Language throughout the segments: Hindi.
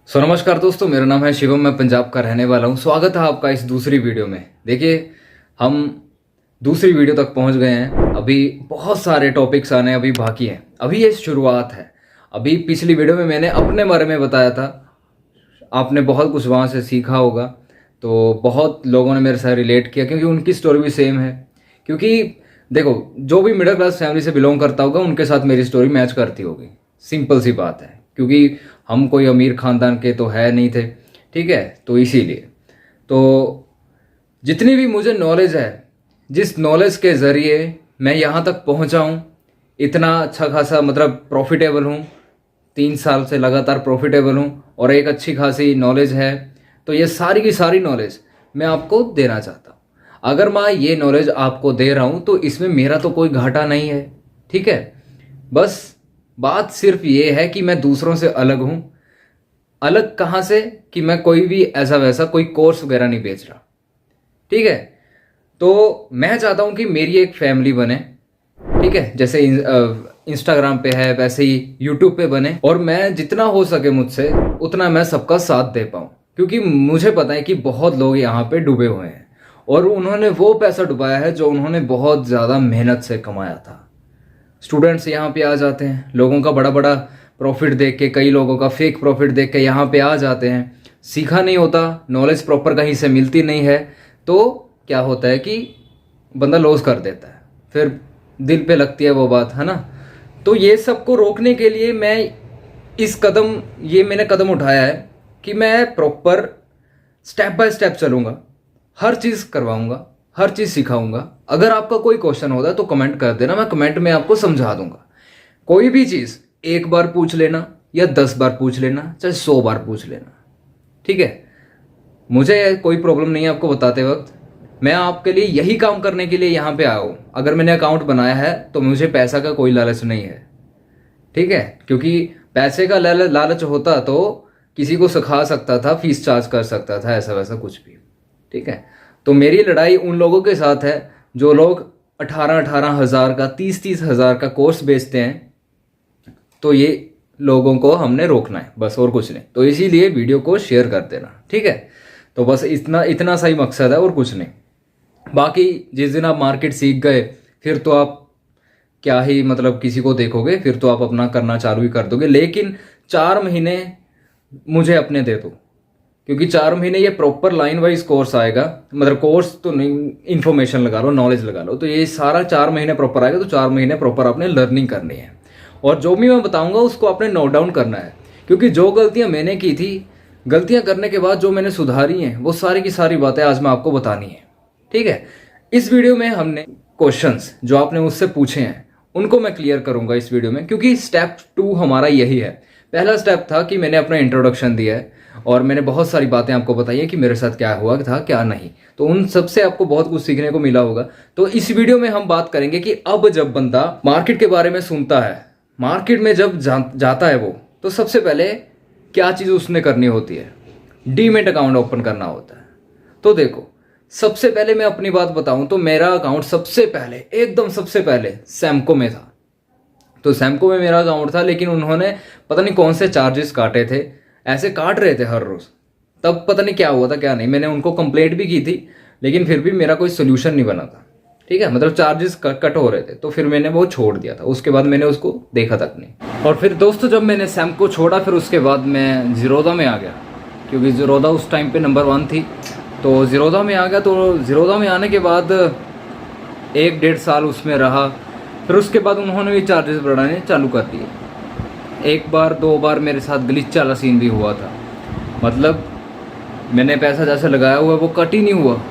नमस्कार दोस्तों, मेरा नाम है शिवम। मैं पंजाब का रहने वाला हूँ। स्वागत है आपका इस दूसरी वीडियो में। देखिए, हम दूसरी वीडियो तक पहुँच गए हैं। अभी बहुत सारे टॉपिक्स आने अभी बाकी हैं। अभी ये शुरुआत है। अभी पिछली वीडियो में मैंने अपने बारे में बताया था, आपने बहुत कुछ वहाँ से सीखा होगा। तो बहुत लोगों ने मेरे साथ रिलेट किया क्योंकि उनकी स्टोरी भी सेम है। क्योंकि देखो, जो भी मिडिल क्लास फैमिली से बिलोंग करता होगा उनके साथ मेरी स्टोरी मैच करती होगी। सिंपल सी बात है, क्योंकि हम कोई अमीर खानदान के तो है नहीं थे, ठीक है। तो इसीलिए तो जितनी भी मुझे नॉलेज है, जिस नॉलेज के ज़रिए मैं यहाँ तक पहुँचा हूँ, इतना अच्छा खासा मतलब प्रॉफिटेबल हूँ, 3 साल से लगातार प्रॉफिटेबल हूँ और एक अच्छी खासी नॉलेज है। तो ये सारी की सारी नॉलेज मैं आपको देना चाहता हूँ। अगर मैं ये नॉलेज आपको दे रहा हूँ तो इसमें मेरा तो कोई घाटा नहीं है, ठीक है। बस बात सिर्फ ये है कि मैं दूसरों से अलग हूँ। अलग कहाँ से कि मैं कोई भी ऐसा वैसा कोई कोर्स वगैरह नहीं बेच रहा, ठीक है। तो मैं चाहता हूँ कि मेरी एक फैमिली बने, ठीक है। जैसे इंस्टाग्राम पे है वैसे ही यूट्यूब पे बने, और मैं जितना हो सके मुझसे उतना मैं सबका साथ दे पाऊँ। क्योंकि मुझे पता है कि बहुत लोग यहाँ पे डूबे हुए हैं और उन्होंने वो पैसा डुबाया है जो उन्होंने बहुत ज़्यादा मेहनत से कमाया था। स्टूडेंट्स यहाँ पे आ जाते हैं, लोगों का बड़ा बड़ा प्रॉफिट देख के, कई लोगों का फेक प्रॉफिट देख के यहाँ पे आ जाते हैं। सीखा नहीं होता, नॉलेज प्रॉपर कहीं से मिलती नहीं है, तो क्या होता है कि बंदा लॉस कर देता है, फिर दिल पे लगती है वो बात, है ना। तो ये सबको रोकने के लिए मैंने कदम उठाया है कि मैं प्रॉपर स्टेप बाय स्टेप चलूँगा, हर चीज़ करवाऊँगा, हर चीज़ सिखाऊंगा। अगर आपका कोई क्वेश्चन होता है तो कमेंट कर देना, मैं कमेंट में आपको समझा दूंगा। कोई भी चीज़ एक बार पूछ लेना या 10 बार पूछ लेना, चाहे 100 बार पूछ लेना, ठीक है। मुझे कोई प्रॉब्लम नहीं है आपको बताते वक्त। मैं आपके लिए यही काम करने के लिए यहाँ पे आया हूँ। अगर मैंने अकाउंट बनाया है तो मुझे पैसा का कोई लालच नहीं है, ठीक है। क्योंकि पैसे का लालच होता तो किसी को सिखा सकता था, फीस चार्ज कर सकता था, ऐसा वैसा कुछ भी, ठीक है। तो मेरी लड़ाई उन लोगों के साथ है जो लोग 18-18 हज़ार का, 30-30 हज़ार का कोर्स बेचते हैं। तो ये लोगों को हमने रोकना है, बस, और कुछ नहीं। तो इसीलिए वीडियो को शेयर कर देना, ठीक है। तो बस इतना सही मकसद है और कुछ नहीं। बाकी जिस दिन आप मार्केट सीख गए फिर तो आप क्या ही मतलब किसी को देखोगे, फिर तो आप अपना करना चालू ही कर दोगे। लेकिन 4 महीने मुझे अपने दे दो, क्योंकि 4 महीने ये प्रॉपर लाइन वाइज कोर्स आएगा। मतलब कोर्स तो नहीं, इन्फॉर्मेशन लगा लो, नॉलेज लगा लो, तो ये सारा 4 महीने प्रॉपर आएगा। तो 4 महीने प्रॉपर आपने लर्निंग करनी है और जो भी मैं बताऊंगा उसको आपने नोट डाउन करना है। क्योंकि जो गलतियां मैंने की थी, गलतियां करने के बाद जो मैंने सुधारी हैं, वो सारी की सारी बातें आज मैं आपको बतानी है, ठीक है। इस वीडियो में हमने क्वेश्चंस जो आपने मुझसे पूछे हैं उनको मैं क्लियर करूंगा इस वीडियो में, क्योंकि स्टेप 2 हमारा यही है। पहला स्टेप था कि मैंने अपना इंट्रोडक्शन दिया है और मैंने बहुत सारी बातें आपको बताई है कि मेरे साथ क्या हुआ था क्या नहीं। तो उन सब से आपको बहुत कुछ सीखने को मिला होगा। तो इस वीडियो में हम बात करेंगे कि अब जब बंदा मार्केट के बारे में सुनता है, मार्केट में जब जाता है वो, तो सबसे पहले क्या चीज़ उसने करनी होती है, डीमैट अकाउंट ओपन करना होता है। तो देखो, सबसे पहले मैं अपनी बात बताऊं तो मेरा अकाउंट सबसे पहले, एकदम सबसे पहले सैमको में था। तो सैमको में मेरा अकाउंट था, लेकिन उन्होंने पता नहीं कौन से चार्जेस काटे थे, ऐसे काट रहे थे हर रोज़। तब पता नहीं क्या हुआ था क्या नहीं, मैंने उनको कंप्लेंट भी की थी, लेकिन फिर भी मेरा कोई सोल्यूशन नहीं बना था, ठीक है। मतलब चार्जेस कट हो रहे थे, तो फिर मैंने वो छोड़ दिया था। उसके बाद मैंने उसको देखा तक नहीं। और फिर दोस्तों, जब मैंने सैमको छोड़ा, फिर उसके बाद मैं ज़ीरोधा में आ गया, क्योंकि ज़ीरोधा उस टाइम पे नंबर 1 थी। तो ज़ीरोधा में आ गया। तो ज़ीरोधा में आने के बाद 1-1.5 साल उसमें रहा। फिर उसके बाद उन्होंने भी चार्जेस बढ़ाने चालू कर दिए। 1 बार 2 बार मेरे साथ ग्लिच वाला सीन भी हुआ था। मतलब मैंने पैसा जैसे लगाया हुआ वो कट ही नहीं हुआ,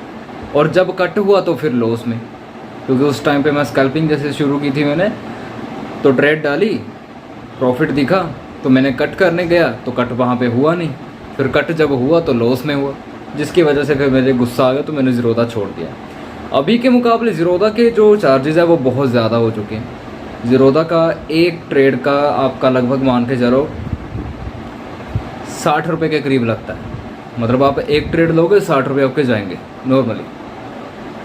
और जब कट हुआ तो फिर लॉस में। क्योंकि उस टाइम पे मैं स्कैल्पिंग जैसे शुरू की थी मैंने, तो ट्रेड डाली, प्रॉफिट दिखा तो मैंने कट करने गया तो कट वहाँ पे हुआ नहीं। फिर कट जब हुआ तो लॉस में हुआ, जिसकी वजह से फिर मेरे गुस्सा आ गया, तो मैंने ज़ीरोधा छोड़ दिया। अभी के मुकाबले ज़ीरोधा के जो चार्जेस है वो बहुत ज़्यादा हो चुके हैं। ज़ीरोधा का एक ट्रेड का आपका लगभग मान के चलो 60 रुपये के करीब लगता है। मतलब आप एक ट्रेड लोगे 60 रुपये आपके जाएंगे नॉर्मली,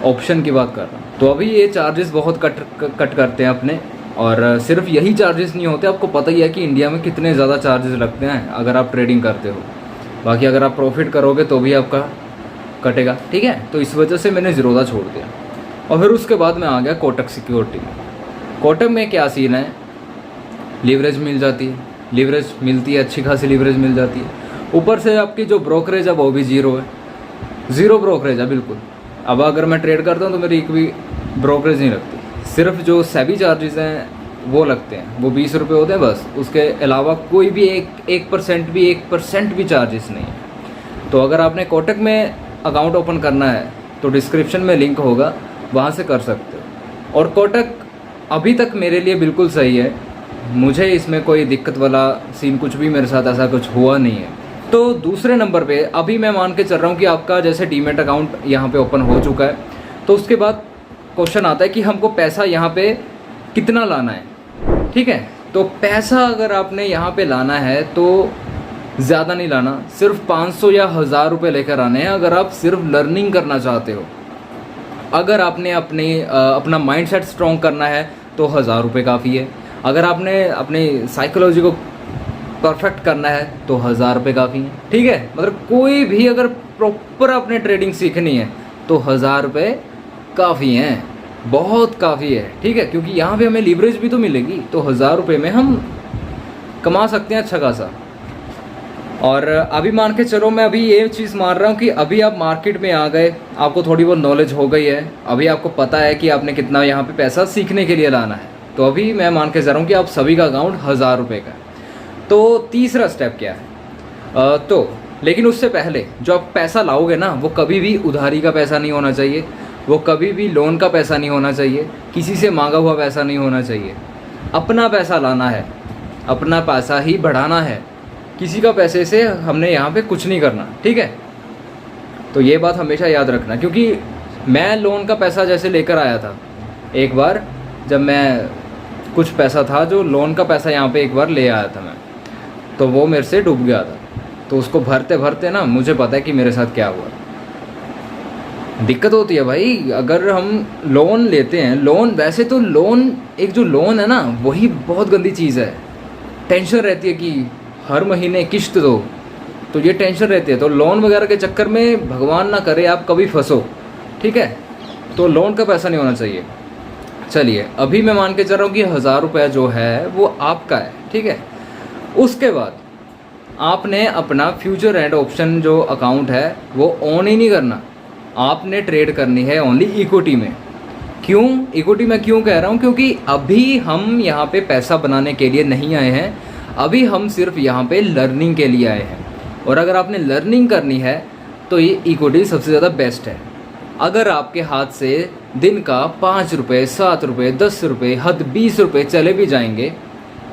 ऑप्शन की बात कर रहा हूँ। तो अभी ये चार्जेस बहुत कट करते हैं अपने। और सिर्फ यही चार्जेस नहीं होते, आपको पता ही है कि इंडिया में कितने ज़्यादा चार्जेस लगते हैं अगर आप ट्रेडिंग करते हो। बाकी अगर आप प्रॉफिट करोगे तो भी आपका कटेगा, ठीक है। तो इस वजह से मैंने ज़ीरोधा छोड़ दिया। और फिर उसके बाद मैं आ गया कोटक सिक्योरिटी में। कोटक में क्या सीन है, लीवरेज मिल जाती है, लीवरेज मिलती है, अच्छी खासी लीवरेज मिल जाती है। ऊपर से आपकी जो ब्रोकरेज है वो भी ज़ीरो है, ज़ीरो ब्रोकरेज है बिल्कुल। अब अगर मैं ट्रेड करता हूँ तो मेरी एक भी ब्रोकरेज नहीं लगती, सिर्फ जो सेबी चार्जेस हैं वो लगते हैं, वो 20 रुपये होते हैं बस। उसके अलावा कोई भी एक परसेंट भी चार्जेस नहीं है। तो अगर आपने कोटक में अकाउंट ओपन करना है तो डिस्क्रिप्शन में लिंक होगा, वहाँ से कर सकते हो। और कोटक अभी तक मेरे लिए बिल्कुल सही है, मुझे इसमें कोई दिक्कत वाला सीन कुछ भी मेरे साथ ऐसा कुछ हुआ नहीं है। तो दूसरे नंबर पे अभी मैं मान के चल रहा हूँ कि आपका जैसे डीमैट अकाउंट यहाँ पे ओपन हो चुका है, तो उसके बाद क्वेश्चन आता है कि हमको पैसा यहाँ पे कितना लाना है, ठीक है। तो पैसा अगर आपने यहाँ पे लाना है तो ज़्यादा नहीं लाना, सिर्फ 500 या 1000 रुपये लेकर आने हैं अगर आप सिर्फ लर्निंग करना चाहते हो। अगर आपने अपना माइंड सेट स्ट्रॉन्ग करना है तो 1000 रुपये काफ़ी है। अगर आपने अपनी साइकोलॉजी को परफेक्ट करना है तो 1000 रुपये काफ़ी है, ठीक है। मतलब कोई भी अगर प्रॉपर आपने ट्रेडिंग सीखनी है तो 1000 रुपये काफ़ी हैं, बहुत काफ़ी है, ठीक है। क्योंकि यहाँ पे हमें लीवरेज भी तो मिलेगी, तो 1000 रुपये में हम कमा सकते हैं अच्छा खासा। और अभी मान के चलो, मैं अभी ये चीज़ मान रहा हूँ कि अभी आप मार्केट में आ गए, आपको थोड़ी बहुत नॉलेज हो गई है, अभी आपको पता है कि आपने कितना यहाँ पे पैसा सीखने के लिए लाना है। तो अभी मैं मान के चल रहा हूँ कि आप सभी का अकाउंट 1000 रुपये का है। तो तीसरा स्टेप क्या है, तो लेकिन उससे पहले जो आप पैसा लाओगे ना, वो कभी भी उधारी का पैसा नहीं होना चाहिए, वो कभी भी लोन का पैसा नहीं होना चाहिए, किसी से मांगा हुआ पैसा नहीं होना चाहिए। अपना पैसा लाना है, अपना पैसा ही बढ़ाना है, किसी का पैसे से हमने यहाँ पे कुछ नहीं करना, ठीक है। तो ये बात हमेशा याद रखना, क्योंकि मैं लोन का पैसा जैसे लेकर आया था एक बार, जब मैं कुछ पैसा था जो लोन का पैसा यहाँ पे एक बार ले आया था मैं, तो वो मेरे से डूब गया था। तो उसको भरते भरते ना मुझे पता है कि मेरे साथ क्या हुआ। दिक्कत होती है भाई अगर हम लोन लेते हैं। लोन वैसे तो लोन, एक जो लोन है ना वही बहुत गंदी चीज़ है। टेंशन रहती है कि हर महीने किश्त दो, तो ये टेंशन रहती है। तो लोन वगैरह के चक्कर में भगवान ना करे आप कभी फंसो, ठीक है। तो लोन का पैसा नहीं होना चाहिए। चलिए अभी मैं मान के चल रहा हूँ कि 1000 रुपये जो है वो आपका है, ठीक है। उसके बाद आपने अपना फ्यूचर एंड ऑप्शन जो अकाउंट है वो ऑन ही नहीं करना, आपने ट्रेड करनी है ओनली इक्विटी में। क्यों इक्विटी में क्यों कह रहा हूँ, क्योंकि अभी हम यहाँ पे पैसा बनाने के लिए नहीं आए हैं, अभी हम सिर्फ यहाँ पे लर्निंग के लिए आए हैं। और अगर आपने लर्निंग करनी है तो ये इक्विटी सबसे ज़्यादा बेस्ट है। अगर आपके हाथ से दिन का 5 रुपये, 7 रुपये, 10 रुपये, हद 20 रुपये चले भी जाएंगे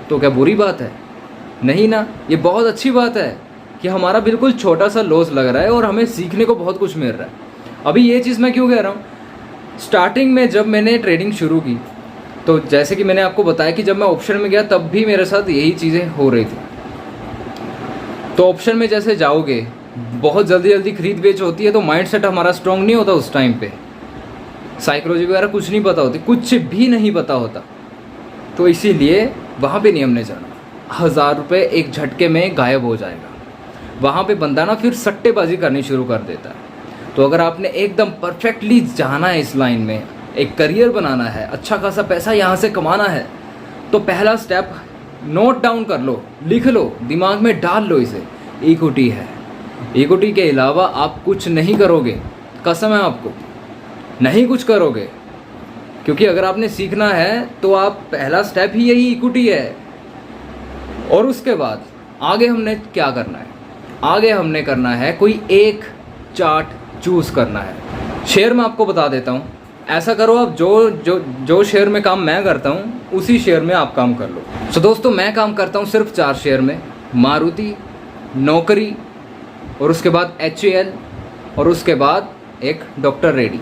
तो क्या बुरी बात है? नहीं ना, ये बहुत अच्छी बात है कि हमारा बिल्कुल छोटा सा लॉस लग रहा है और हमें सीखने को बहुत कुछ मिल रहा है। अभी ये चीज़ मैं क्यों कह रहा हूँ, स्टार्टिंग में जब मैंने ट्रेडिंग शुरू की तो जैसे कि मैंने आपको बताया कि जब मैं ऑप्शन में गया तब भी मेरे साथ यही चीज़ें हो रही थी। तो ऑप्शन में जैसे जाओगे बहुत जल्दी जल्दी खरीद बेच होती है, तो माइंड सेट हमारा स्ट्रॉन्ग नहीं होता उस टाइम पे, साइकोलॉजी वगैरह कुछ नहीं पता होती, कुछ भी नहीं पता होता। तो इसीलिए वहाँ पे नहीं हमने जाना। 1000 रुपये एक झटके में गायब हो जाएगा। वहाँ पे बंदा ना फिर सट्टेबाजी करनी शुरू कर देता है। तो अगर आपने एकदम परफेक्टली जाना है इस लाइन में, एक करियर बनाना है, अच्छा खासा पैसा यहाँ से कमाना है, तो पहला स्टेप नोट डाउन कर लो, लिख लो, दिमाग में डाल लो इसे, इक्विटी है। इक्विटी के अलावा आप कुछ नहीं करोगे, कसम है आपको, नहीं कुछ करोगे। क्योंकि अगर आपने सीखना है तो आप पहला स्टेप ही यही इक्विटी है। और उसके बाद आगे हमने क्या करना है, आगे हमने करना है कोई एक चार्ट चूज़ करना है। शेयर में आपको बता देता हूँ, ऐसा करो आप जो शेयर में काम मैं करता हूँ उसी शेयर में आप काम कर लो। तो दोस्तों मैं काम करता हूँ सिर्फ 4 शेयर में, मारुति, नौकरी, और उसके बाद HAL, और उसके बाद एक डॉक्टर रेड्डी।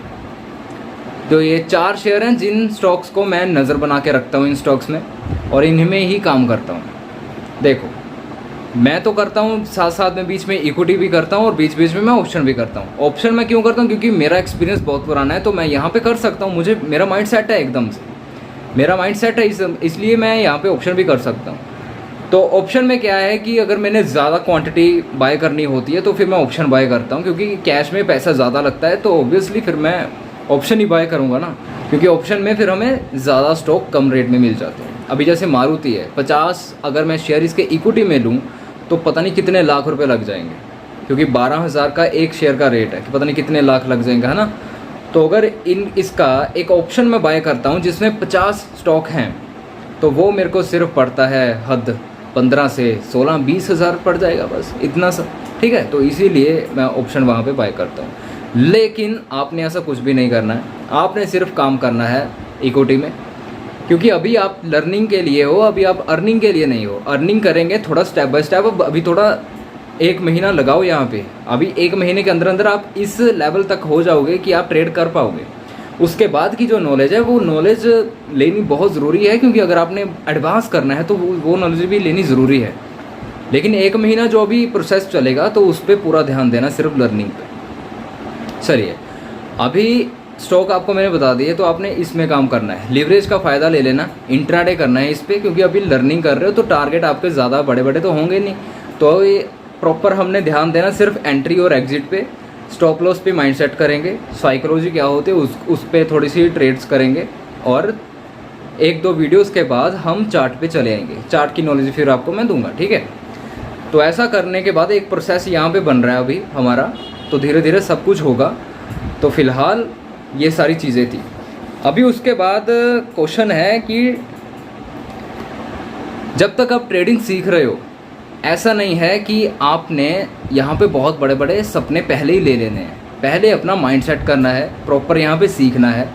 तो ये 4 शेयर हैं जिन स्टॉक्स को मैं नज़र बना के रखता हूँ इन स्टॉक्स में, और इनमें ही काम करता हूँ। देखो मैं तो करता हूँ साथ साथ में बीच में इक्विटी भी करता हूँ और बीच बीच में मैं ऑप्शन भी करता हूँ। ऑप्शन मैं क्यों करता हूँ, क्योंकि मेरा एक्सपीरियंस बहुत पुराना है, तो मैं यहाँ पे कर सकता हूँ, मुझे मेरा माइंड सेट है, एकदम से मेरा माइंड सेट है, इसलिए मैं यहाँ पे ऑप्शन भी कर सकता हूँ। तो ऑप्शन में क्या है कि अगर मैंने ज़्यादा क्वांटिटी बाय करनी होती है तो फिर मैं ऑप्शन बाय करता हूँ, क्योंकि कैश में पैसा ज़्यादा लगता है तो ऑब्वियसली फिर मैं ऑप्शन ही बाय करूँगा ना, क्योंकि ऑप्शन में फिर हमें ज़्यादा स्टॉक कम रेट में मिल जाते हैं। अभी जैसे मारुति है 50, अगर मैं शेयर इसके इक्विटी में लूँ तो पता नहीं कितने लाख रुपए लग जाएंगे, क्योंकि 12,000 का एक शेयर का रेट है कि पता नहीं कितने लाख लग जाएंगे, है ना। तो अगर इसका एक ऑप्शन में बाय करता हूँ जिसमें 50 स्टॉक हैं तो वो मेरे को सिर्फ पड़ता है हद 15 से 16-20 हज़ार पड़ जाएगा, बस इतना सा, ठीक है। तो इसीलिए मैं ऑप्शन वहाँ पे बाय करता हूँ। लेकिन आपने ऐसा कुछ भी नहीं करना है, आपने सिर्फ काम करना है इक्विटी में, क्योंकि अभी आप लर्निंग के लिए हो, अभी आप अर्निंग के लिए नहीं हो। अर्निंग करेंगे थोड़ा स्टेप बाय स्टेप, अभी थोड़ा 1 महीना लगाओ यहाँ पे, अभी 1 महीने के अंदर अंदर आप इस लेवल तक हो जाओगे कि आप ट्रेड कर पाओगे। उसके बाद की जो नॉलेज है वो नॉलेज लेनी बहुत ज़रूरी है, क्योंकि अगर आपने एडवांस करना है तो वो नॉलेज भी लेनी ज़रूरी है। लेकिन 1 महीना जो अभी प्रोसेस चलेगा तो उस पर पूरा ध्यान देना, सिर्फ लर्निंग पे। चलिए, अभी स्टॉक आपको मैंने बता दिए, तो आपने इसमें काम करना है, लीवरेज का फ़ायदा ले लेना, इंट्राडे करना है इस पर, क्योंकि अभी लर्निंग कर रहे हो तो टारगेट आपके ज़्यादा बड़े बड़े तो होंगे नहीं। तो ये प्रॉपर हमने ध्यान देना सिर्फ एंट्री और एग्जिट पे, स्टॉप लॉस पे माइंड सेट करेंगे, साइकोलॉजी क्या होती है उस पर थोड़ी सी ट्रेड्स करेंगे, और 1-2 वीडियोस के बाद हम चार्ट पे चले आएंगे। चार्ट की नॉलेज फिर आपको मैं दूंगा, ठीक है। तो ऐसा करने के बाद एक प्रोसेस यहाँ पे बन रहा है अभी हमारा, तो धीरे धीरे सब कुछ होगा। तो फिलहाल ये सारी चीज़ें थी। अभी उसके बाद क्वेश्चन है कि जब तक आप ट्रेडिंग सीख रहे हो, ऐसा नहीं है कि आपने यहाँ पे बहुत बड़े बड़े सपने पहले ही ले लेने हैं। पहले अपना माइंड सेट करना है, प्रॉपर यहाँ पे सीखना है।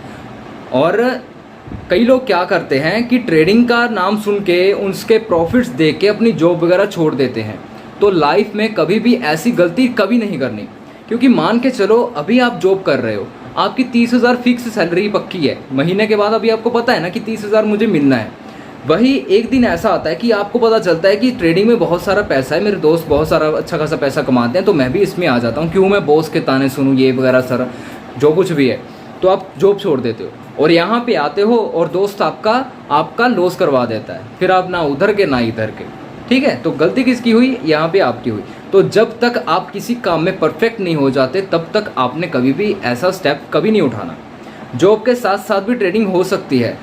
और कई लोग क्या करते हैं कि ट्रेडिंग का नाम सुन के उसके प्रॉफिट्स देख के अपनी जॉब वगैरह छोड़ देते हैं। तो लाइफ में कभी भी ऐसी गलती कभी नहीं करनी, क्योंकि मान के चलो अभी आप जॉब कर रहे हो, आपकी 30,000 फिक्स सैलरी पक्की है, महीने के बाद अभी आपको पता है ना कि 30,000 मुझे मिलना है। वही एक दिन ऐसा आता है कि आपको पता चलता है कि ट्रेडिंग में बहुत सारा पैसा है, मेरे दोस्त बहुत सारा अच्छा खासा पैसा कमाते हैं, तो मैं भी इसमें आ जाता हूँ, क्यों मैं बॉस के ताने सुनूँ, ये वगैरह सारा जो कुछ भी है। तो आप जॉब छोड़ देते हो और यहाँ पे आते हो और दोस्त आपका लॉस करवा देता है, फिर आप ना उधर के ना इधर के, ठीक है। तो गलती किसकी हुई? यहाँ पे आपकी हुई। तो जब तक आप किसी काम में परफेक्ट नहीं हो जाते तब तक आपने कभी भी ऐसा स्टेप कभी नहीं उठाना। जॉब के साथ साथ भी ट्रेडिंग हो सकती है,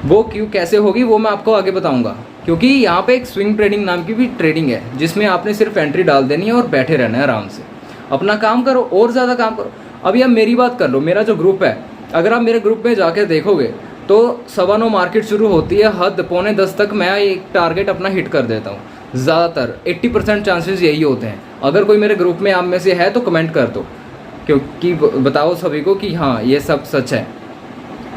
वो क्यों कैसे होगी वो मैं आपको आगे बताऊंगा, क्योंकि यहाँ पे एक स्विंग ट्रेडिंग नाम की भी ट्रेडिंग है, जिसमें आपने सिर्फ एंट्री डाल देनी है और बैठे रहना है आराम से, अपना काम करो और ज़्यादा काम करो। अभी आप मेरी बात कर लो, मेरा जो ग्रुप है, अगर आप मेरे ग्रुप में जाकर देखोगे तो 9:15 मार्केट शुरू होती है, हद 9:45 तक मैं एक टारगेट अपना हिट कर देता हूँ। ज़्यादातर 80% चांसेस यही होते हैं। अगर कोई मेरे ग्रुप में आप में से है तो कमेंट कर दो, क्योंकि बताओ सभी को कि हाँ ये सब सच है,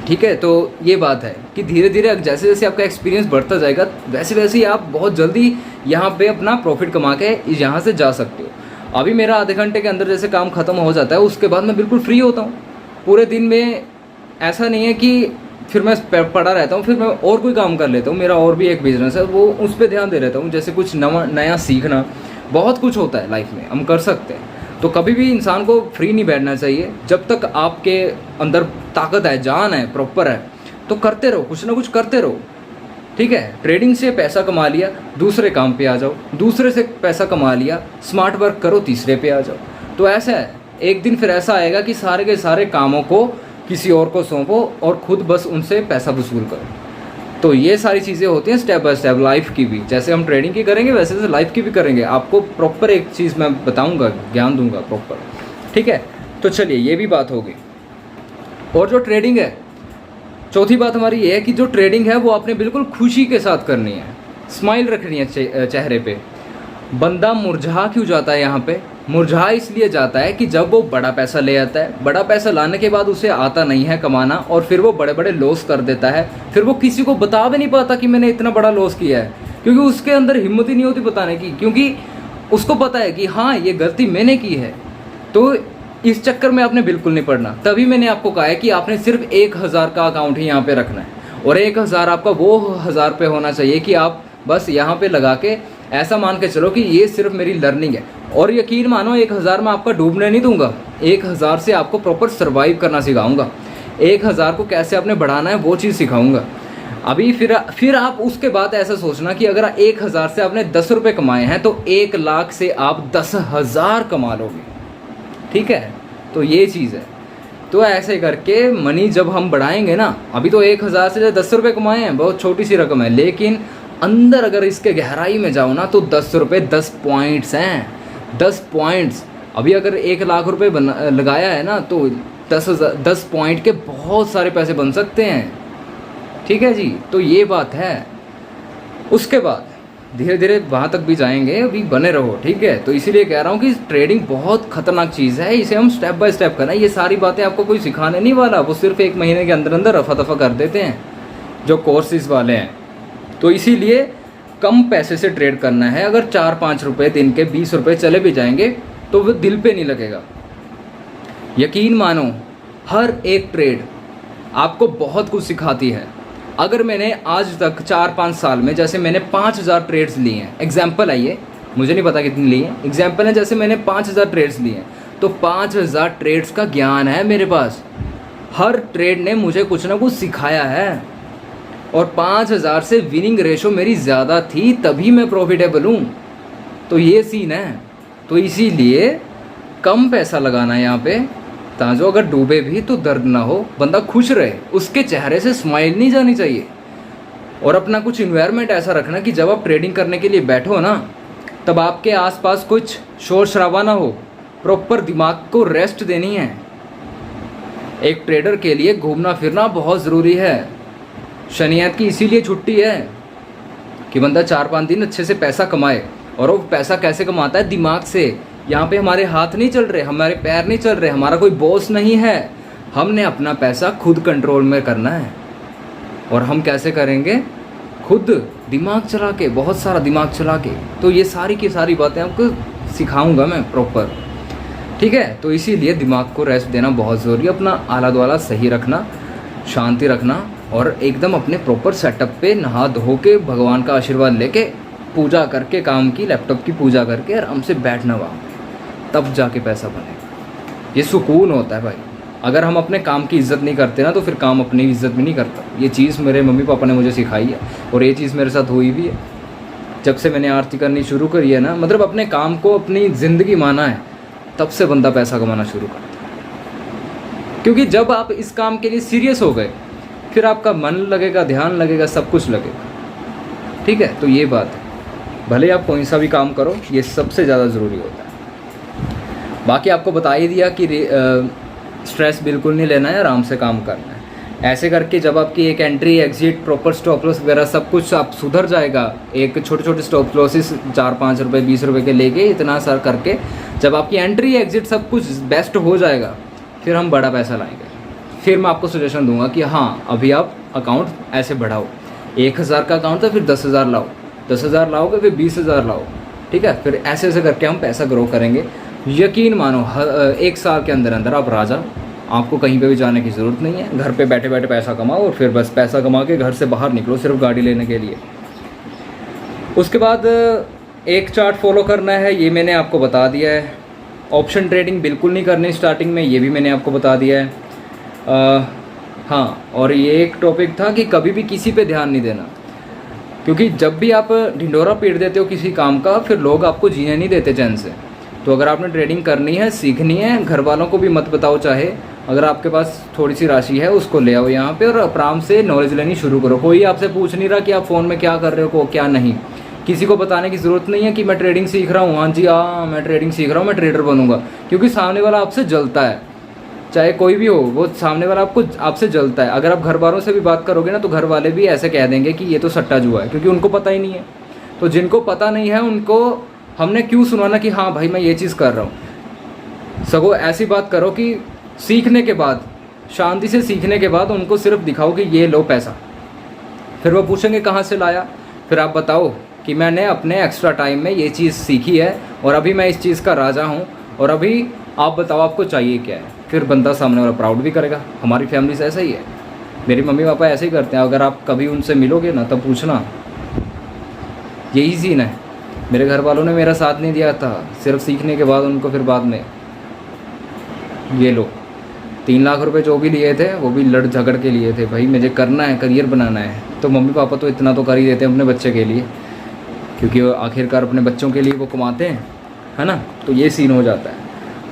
ठीक है। तो ये बात है कि धीरे धीरे जैसे जैसे आपका एक्सपीरियंस बढ़ता जाएगा वैसे वैसे ही आप बहुत जल्दी यहाँ पे अपना प्रॉफिट कमा के यहाँ से जा सकते हो। अभी मेरा आधे घंटे के अंदर जैसे काम ख़त्म हो जाता है, उसके बाद मैं बिल्कुल फ्री होता हूँ। पूरे दिन में ऐसा नहीं है कि फिर मैं पड़ा रहता हूँ, फिर मैं और कोई काम कर लेता हूँ। मेरा और भी एक बिज़नेस है, वो उस पर ध्यान दे रहता हूँ। जैसे कुछ नया सीखना, बहुत कुछ होता है लाइफ में, हम कर सकते हैं। तो कभी भी इंसान को फ्री नहीं बैठना चाहिए। जब तक आपके अंदर ताकत है, जान है, प्रॉपर है, तो करते रहो, कुछ ना कुछ करते रहो, ठीक है। ट्रेडिंग से पैसा कमा लिया, दूसरे काम पे आ जाओ, दूसरे से पैसा कमा लिया, स्मार्ट वर्क करो, तीसरे पे आ जाओ। तो ऐसा है, एक दिन फिर ऐसा आएगा कि सारे के सारे कामों को किसी और को सौंपो और खुद बस उनसे पैसा वसूल करो। तो ये सारी चीज़ें होती हैं स्टेप बाय स्टेप, लाइफ की भी। जैसे हम ट्रेडिंग की करेंगे वैसे वैसे लाइफ की भी करेंगे। आपको प्रॉपर एक चीज़ मैं बताऊंगा, ज्ञान दूंगा प्रॉपर, ठीक है। तो चलिए, ये भी बात होगी। और जो ट्रेडिंग है, चौथी बात हमारी ये है कि जो ट्रेडिंग है वो आपने बिल्कुल खुशी के साथ करनी है, स्माइल रखनी है चेहरे पे। बंदा मुरझा क्यों जाता है यहाँ पे? मुरझा इसलिए जाता है कि जब वो बड़ा पैसा ले आता है, बड़ा पैसा लाने के बाद उसे आता नहीं है कमाना, और फिर वो बड़े बड़े लॉस कर देता है। फिर वो किसी को बता भी नहीं पाता कि मैंने इतना बड़ा लॉस किया है, क्योंकि उसके अंदर हिम्मत ही नहीं होती बताने की, क्योंकि उसको पता है कि हाँ ये गलती मैंने की है। तो इस चक्कर में आपने बिल्कुल नहीं पड़ना। तभी मैंने आपको कहा है कि आपने सिर्फ 1,000 का अकाउंट ही यहाँ पे रखना है, और 1,000 आपका वो 1,000 पे होना चाहिए कि आप बस यहाँ पे लगा के ऐसा मान के चलो कि ये सिर्फ मेरी लर्निंग है। और यकीन मानो 1,000 में आपका डूबने नहीं दूंगा, 1,000 से आपको प्रॉपर सर्वाइव करना सिखाऊंगा, 1,000 को कैसे आपने बढ़ाना है वो चीज़ सिखाऊंगा। अभी फिर आप उसके बाद ऐसा सोचना कि अगर 1,000 से आपने 10 रुपये कमाए हैं तो 1,00,000 से आप 10,000 कमा लोगे। ठीक है, तो ये चीज़ है। तो ऐसे करके मनी जब हम बढ़ाएंगे ना, अभी तो 1,000 से 10 रुपये कमाए हैं, बहुत छोटी सी रकम है, लेकिन अंदर अगर इसके गहराई में जाओ ना तो 10 रुपये 10 पॉइंट्स हैं। 10 पॉइंट्स, अभी अगर 1,00,000 रुपये लगाया है ना तो 10 पॉइंट के बहुत सारे पैसे बन सकते हैं। ठीक है जी, तो ये बात है। उसके बाद धीरे धीरे वहाँ तक भी जाएंगे, अभी बने रहो। ठीक है, तो इसीलिए कह रहा हूँ कि ट्रेडिंग बहुत खतरनाक चीज़ है, इसे हम स्टेप बाय स्टेप करना है। ये सारी बातें आपको कोई सिखाने नहीं वाला, वो सिर्फ 1 महीने के अंदर अंदर रफा दफा कर देते हैं जो कोर्सेज वाले हैं। तो इसीलिए कम पैसे से ट्रेड करना है। अगर 4-5 रुपये दिन के 20 रुपये चले भी जाएंगे तो वो दिल पे नहीं लगेगा। यकीन मानो, हर एक ट्रेड आपको बहुत कुछ सिखाती है। अगर मैंने आज तक 4-5 साल में, जैसे मैंने 5,000 ट्रेड्स लिए हैं, एग्जाम्पल है ये, मुझे नहीं पता कितनी लिए हैं, एग्जाम्पल है, जैसे मैंने 5,000 ट्रेड्स लिए हैं तो 5,000 ट्रेड्स का ज्ञान है मेरे पास। हर ट्रेड ने मुझे कुछ ना कुछ सिखाया है और 5,000 से विनिंग रेशो मेरी ज़्यादा थी, तभी मैं प्रॉफिटेबल हूँ। तो ये सीन है। तो इसीलिए कम पैसा लगाना है यहाँ पे, ताजो अगर डूबे भी तो दर्द ना हो, बंदा खुश रहे, उसके चेहरे से स्माइल नहीं जानी चाहिए। और अपना कुछ इन्वायरमेंट ऐसा रखना कि जब आप ट्रेडिंग करने के लिए बैठो ना, तब आपके आसपास कुछ शोर शराबा ना हो। प्रॉपर दिमाग को रेस्ट देनी है। एक ट्रेडर के लिए घूमना फिरना बहुत ज़रूरी है। शनियात की इसीलिए छुट्टी है कि बंदा 4-5 दिन अच्छे से पैसा कमाए। और वो पैसा कैसे कमाता है? दिमाग से। यहाँ पे हमारे हाथ नहीं चल रहे, हमारे पैर नहीं चल रहे, हमारा कोई बॉस नहीं है। हमने अपना पैसा खुद कंट्रोल में करना है। और हम कैसे करेंगे? खुद दिमाग चला के, बहुत सारा दिमाग चला के। तो ये सारी की सारी बातें आपको सिखाऊंगा मैं प्रॉपर। ठीक है, तो इसीलिए दिमाग को रेस्ट देना बहुत ज़रूरी है। अपना आला दुआला सही रखना, शांति रखना और एकदम अपने प्रॉपर सेटअप पे नहा धो के भगवान का आशीर्वाद लेके, पूजा करके, काम की, लैपटॉप की पूजा करके आराम से बैठना वहाँ, तब जाके पैसा बनेगा। ये सुकून होता है भाई। अगर हम अपने काम की इज़्ज़त नहीं करते ना तो फिर काम अपनी इज़्ज़त भी नहीं करता। ये चीज़ मेरे मम्मी पापा ने मुझे सिखाई है और ये चीज़ मेरे साथ हुई भी है। जब से मैंने आरती करनी शुरू करी है ना, मतलब अपने काम को अपनी ज़िंदगी माना है, तब से बंदा पैसा कमाना शुरू करता है। क्योंकि जब आप इस काम के लिए सीरियस हो गए, फिर आपका मन लगेगा, ध्यान लगेगा, सब कुछ लगेगा। ठीक है, तो ये बात है। भले आप कोई सा भी काम करो, ये सबसे ज़्यादा ज़रूरी होता है। बाकी आपको बता ही दिया कि स्ट्रेस बिल्कुल नहीं लेना है, आराम से काम करना है। ऐसे करके जब आपकी एक entry exit proper stop loss वगैरह सब कुछ आप सुधर जाएगा। एक छोटे छोटे स्टॉप लॉसेस 4-5 रुपये 20 रुपये के लेके इतना सर करके जब आपकी एंट्री एग्जिट सब कुछ बेस्ट हो जाएगा, फिर हम बड़ा पैसा लाएंगे। फिर मैं आपको सजेशन दूंगा कि हाँ, अभी आप अकाउंट ऐसे बढ़ाओ। 1,000 का अकाउंट है, फिर 10,000 लाओ, 10,000 लाओगे, फिर 20,000 लाओ। ठीक है, फिर ऐसे ऐसे करके हम पैसा ग्रो करेंगे। यकीन मानो, 1 साल के अंदर अंदर आप राजा। आपको कहीं पे भी जाने की ज़रूरत नहीं है। घर पे बैठे बैठे पैसा कमाओ और फिर बस पैसा कमा के घर से बाहर निकलो, सिर्फ गाड़ी लेने के लिए। उसके बाद एक चार्ट फॉलो करना है, ये मैंने आपको बता दिया है। ऑप्शन ट्रेडिंग बिल्कुल नहीं करनी स्टार्टिंग में, ये भी मैंने आपको बता दिया है। हाँ, और ये एक टॉपिक था कि कभी भी किसी पे ध्यान नहीं देना, क्योंकि जब भी आप ढिंडोरा पीट देते हो किसी काम का, फिर लोग आपको जीने नहीं देते चैन से। तो अगर आपने ट्रेडिंग करनी है, सीखनी है, घर वालों को भी मत बताओ। चाहे अगर आपके पास थोड़ी सी राशि है, उसको ले आओ यहाँ पे और आराम से नॉलेज लेनी शुरू करो। कोई आपसे पूछ नहीं रहा कि आप फ़ोन में क्या कर रहे हो, क्या नहीं। किसी को बताने की ज़रूरत नहीं है कि मैं ट्रेडिंग सीख रहा हूँ। हाँ जी, हाँ, मैं ट्रेडिंग सीख रहा हूँ, मैं ट्रेडर बनूंगा। क्योंकि सामने वाला आपसे जलता है, चाहे कोई भी हो, वो सामने वाला आपसे जलता है। अगर आप घर वालों से भी बात करोगे ना, तो घर वाले भी ऐसे कह देंगे कि ये तो सट्टा जुआ है, क्योंकि उनको पता ही नहीं है। तो जिनको पता नहीं है उनको हमने क्यों सुनाना कि हाँ भाई मैं ये चीज़ कर रहा हूँ। सगों ऐसी बात करो कि सीखने के बाद, शांति से सीखने के बाद उनको सिर्फ दिखाओ कि ये लो पैसा। फिर वो पूछेंगे कहाँ से लाया, फिर आप बताओ कि मैंने अपने एक्स्ट्रा टाइम में ये चीज़ सीखी है और अभी मैं इस चीज़ का राजा हूँ, और अभी आप बताओ आपको चाहिए क्या है। फिर बंदा सामने वाला प्राउड भी करेगा। हमारी फैमिली से ऐसा ही है, मेरी मम्मी पापा ऐसे ही करते हैं। अगर आप कभी उनसे मिलोगे ना, तब पूछना, यही सीन है। मेरे घर वालों ने मेरा साथ नहीं दिया था, सिर्फ सीखने के बाद उनको फिर बाद में ये लो। 3 लाख रुपए जो भी लिए थे वो भी लड़ झगड़ के लिए थे, भाई मुझे करना है, करियर बनाना है। तो मम्मी पापा तो इतना तो कर ही देते हैं अपने बच्चे के लिए, क्योंकि वो आखिरकार अपने बच्चों के लिए वो कमाते हैं, है ना। तो ये सीन हो जाता है।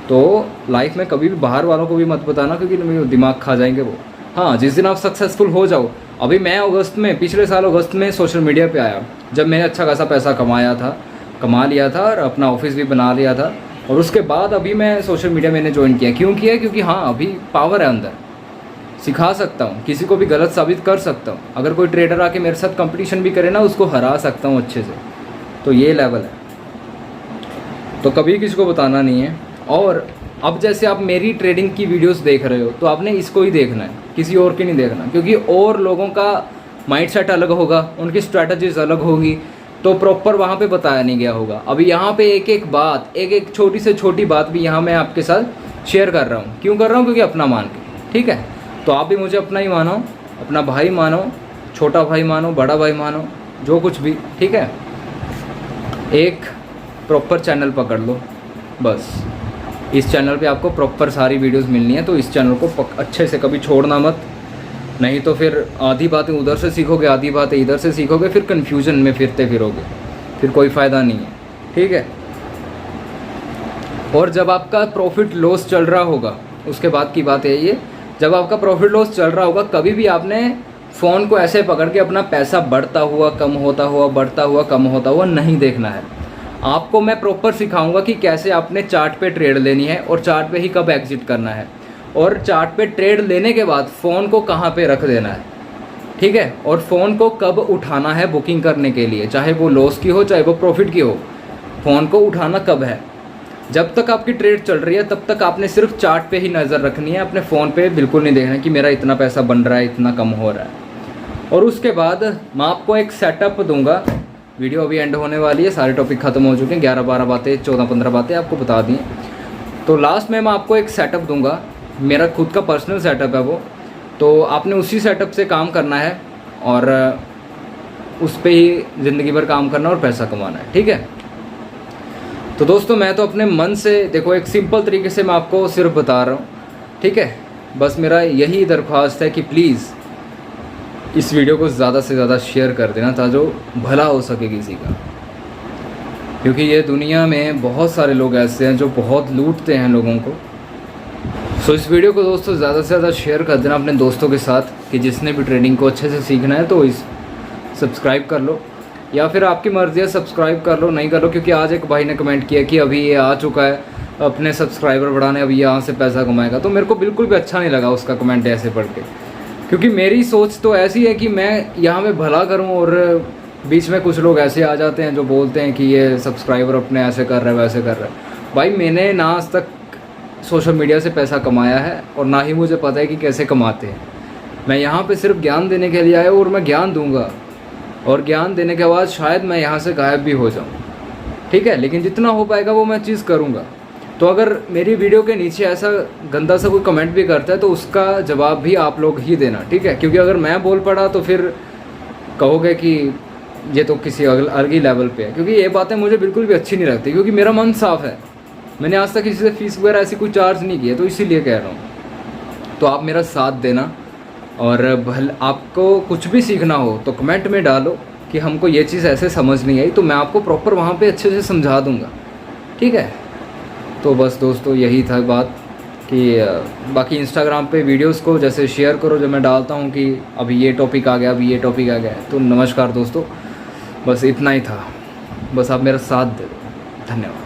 तो लाइफ में कभी भी बाहर वालों को भी मत बताना, क्योंकि दिमाग खा जाएंगे वो। हाँ, जिस दिन आप सक्सेसफुल हो जाओ, अभी मैं अगस्त में, पिछले साल अगस्त में सोशल मीडिया पे आया, जब मैंने अच्छा खासा पैसा कमा लिया था और अपना ऑफिस भी बना लिया था, और उसके बाद अभी मैं सोशल मीडिया मैंने ज्वाइन किया। क्यों किया? क्योंकि हाँ, अभी पावर है अंदर, सिखा सकता हूँ, किसी को भी गलत साबित कर सकता हूँ। अगर कोई ट्रेडर आके मेरे साथ कंपटीशन भी करे ना, उसको हरा सकता हूँ अच्छे से। तो ये लेवल है, तो कभी किसी को बताना नहीं है। और अब जैसे आप मेरी ट्रेडिंग की वीडियोस देख रहे हो, तो आपने इसको ही देखना है, किसी और की नहीं देखना, क्योंकि और लोगों का माइंडसेट अलग होगा, उनकी स्ट्रैटेजीज अलग होगी, तो प्रॉपर वहाँ पे बताया नहीं गया होगा। अभी यहाँ पे एक एक बात, एक एक छोटी से छोटी बात भी यहाँ मैं आपके साथ शेयर कर रहा हूँ। क्यों कर रहा हूँ? क्योंकि अपना मान के, ठीक है। तो आप भी मुझे अपना ही मानो, अपना भाई मानो, छोटा भाई मानो, बड़ा भाई मानो, जो कुछ भी, ठीक है। एक प्रॉपर चैनल पकड़ लो बस। इस चैनल पे आपको प्रॉपर सारी वीडियोस मिलनी है, तो इस चैनल को अच्छे से कभी छोड़ना मत, नहीं तो फिर आधी बातें उधर से सीखोगे, आधी बातें इधर से सीखोगे, फिर कन्फ्यूजन में फिरते फिरोगे, फिर कोई फ़ायदा नहीं है, ठीक है। और जब आपका प्रॉफिट लॉस चल रहा होगा, उसके बाद की बात है ये, जब आपका प्रॉफिट लॉस चल रहा होगा, कभी भी आपने फ़ोन को ऐसे पकड़ के अपना पैसा बढ़ता हुआ कम होता हुआ, बढ़ता हुआ कम होता हुआ नहीं देखना है। आपको मैं प्रॉपर सिखाऊंगा कि कैसे आपने चार्ट पे ट्रेड लेनी है, और चार्ट पे ही कब एग्जिट करना है, और चार्ट पे ट्रेड लेने के बाद फ़ोन को कहाँ पे रख देना है, ठीक है। और फ़ोन को कब उठाना है बुकिंग करने के लिए, चाहे वो लॉस की हो चाहे वो प्रॉफिट की हो, फ़ोन को उठाना कब है। जब तक आपकी ट्रेड चल रही है तब तक आपने सिर्फ चार्ट पे ही नज़र रखनी है, अपने फ़ोन पे बिल्कुल नहीं देखना कि मेरा इतना पैसा बन रहा है, इतना कम हो रहा है। और उसके बाद मैं आपको एक सेटअप दूंगा, वीडियो अभी एंड होने वाली है, सारे टॉपिक ख़त्म हो चुके हैं, 11-12 बातें, 14-15 बातें आपको बता दी। तो लास्ट में मैं आपको एक सेटअप दूंगा, मेरा खुद का पर्सनल सेटअप है वो, तो आपने उसी सेटअप से काम करना है, और उस पर ही ज़िंदगी भर काम करना और पैसा कमाना है, ठीक है। तो दोस्तों, मैं तो अपने मन से, देखो, एक सिंपल तरीके से मैं आपको सिर्फ बता रहा हूँ, ठीक है। बस मेरा यही दरख्वास्त है कि प्लीज़ इस वीडियो को ज़्यादा से ज़्यादा शेयर कर देना, ताकि जो भला हो सके किसी का, क्योंकि ये दुनिया में बहुत सारे लोग ऐसे हैं जो बहुत लूटते हैं लोगों को। सो इस वीडियो को दोस्तों ज़्यादा से ज़्यादा शेयर कर देना अपने दोस्तों के साथ, कि जिसने भी ट्रेडिंग को अच्छे से सीखना है तो इस सब्सक्राइब कर लो, या फिर आपकी मर्ज़ी है सब्सक्राइब कर लो, नहीं कर लो। क्योंकि आज एक भाई ने कमेंट किया कि अभी ये आ चुका है अपने सब्सक्राइबर बढ़ाने, अभी यहाँ से पैसा कमाएगा, तो मेरे को बिल्कुल भी अच्छा नहीं लगा उसका कमेंट ऐसे पढ़ के, क्योंकि मेरी सोच तो ऐसी है कि मैं यहाँ में भला करूँ, और बीच में कुछ लोग ऐसे आ जाते हैं जो बोलते हैं कि ये सब्सक्राइबर अपने ऐसे कर रहे हैं वैसे कर रहे हैं। भाई, मैंने ना आज तक सोशल मीडिया से पैसा कमाया है, और ना ही मुझे पता है कि कैसे कमाते हैं। मैं यहाँ पे सिर्फ ज्ञान देने के लिए आया हूँ, और मैं ज्ञान दूंगा, और ज्ञान देने के बाद शायद मैं यहाँ से गायब भी हो जाऊँ, ठीक है। लेकिन जितना हो पाएगा वो मैं चीज़ करूँगा। तो अगर मेरी वीडियो के नीचे ऐसा गंदा सा कोई कमेंट भी करता है तो उसका जवाब भी आप लोग ही देना, ठीक है। क्योंकि अगर मैं बोल पड़ा तो फिर कहोगे कि ये तो किसी अलग ही लेवल पे है, क्योंकि ये बातें मुझे बिल्कुल भी अच्छी नहीं लगती, क्योंकि मेरा मन साफ़ है, मैंने आज तक किसी से फीस वगैरह ऐसी कोई चार्ज नहीं किया, तो इसीलिए कह रहा हूँ। तो आप मेरा साथ देना, और आपको कुछ भी सीखना हो तो कमेंट में डालो कि हमको ये चीज़ ऐसे समझ नहीं आई, तो मैं आपको प्रॉपर वहाँ पे अच्छे से समझा दूँगा, ठीक है। तो बस दोस्तों, यही था बात कि बाकी इंस्टाग्राम पे वीडियोस को जैसे शेयर करो, जब मैं डालता हूँ कि अभी ये टॉपिक आ गया, अभी ये टॉपिक आ गया। तो नमस्कार दोस्तों, बस इतना ही था, बस आप मेरा साथ दे दो, धन्यवाद।